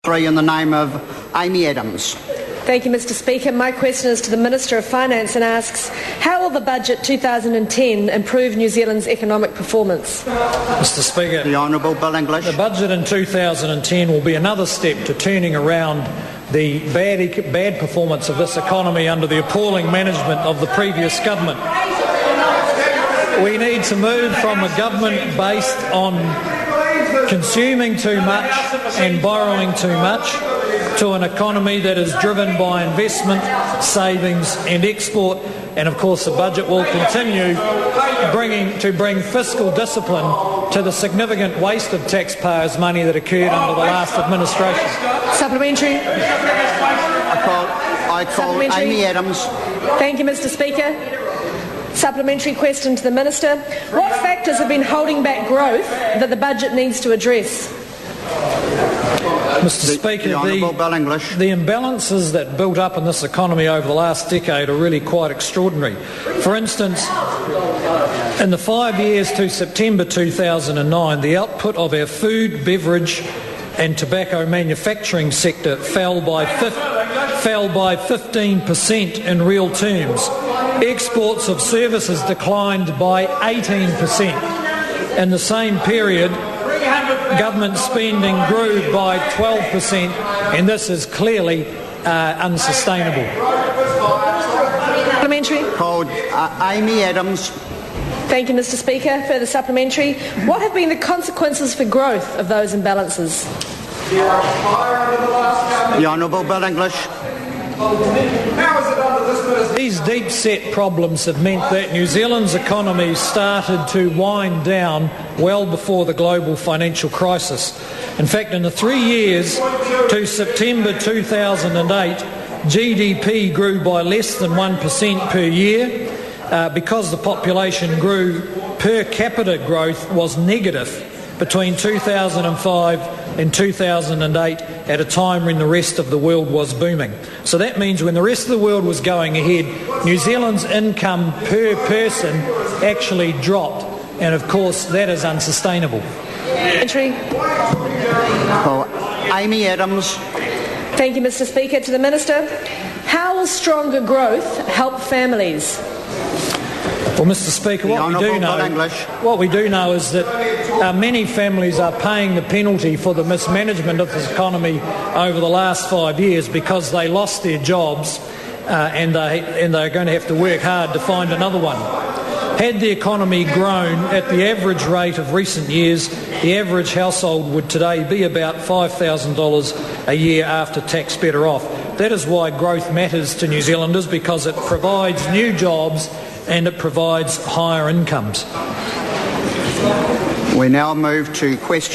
3 in the name of Amy Adams. Thank you, Mr. Speaker. My question is to the Minister of Finance and asks, how will the Budget 2010 improve New Zealand's economic performance? Mr. Speaker, The Honourable Bill English. the budget in 2010 will be another step to turning around the bad performance of this economy under the appalling management of the previous government. We need to move from a government based on consuming too much and borrowing too much to an economy that is driven by investment, savings and export, and of course the budget will continue to bring fiscal discipline to the significant waste of taxpayers' money that occurred under the last administration. Supplementary. I call Amy Adams. Thank you, Mr. Speaker. Supplementary question to the Minister. What factors have been holding back growth that the budget needs to address? Mr. Speaker, the imbalances that built up in this economy over the last decade are really quite extraordinary. For instance, in the 5 years to September 2009, the output of our food, beverage and tobacco manufacturing sector fell by 15% in real terms. Exports of services declined by 18%. In the same period, government spending grew by 12%, and this is clearly unsustainable. Supplementary. Called Amy Adams. Thank you, Mr. Speaker. Further supplementary. What have been the consequences for growth of those imbalances? The Honourable Bill English. These deep-set problems have meant that New Zealand's economy started to wind down well before the global financial crisis. In fact, in the 3 years to September 2008, GDP grew by less than 1% per year. Because the population grew, per capita growth was negative between 2005 and 2008 at a time when the rest of the world was booming. So that means when the rest of the world was going ahead, New Zealand's income per person actually dropped, and of course that is unsustainable. Amy Adams. Thank you, Mr. Speaker. To the Minister, how will stronger growth help families? Well, Mr. Speaker, what we do know is that many families are paying the penalty for the mismanagement of this economy over the last 5 years because they lost their jobs and they're going to have to work hard to find another one. Had the economy grown at the average rate of recent years, the average household would today be about $5,000 a year after tax better off. That is why growth matters to New Zealanders, because it provides new jobs and it provides higher incomes. We now move to questions.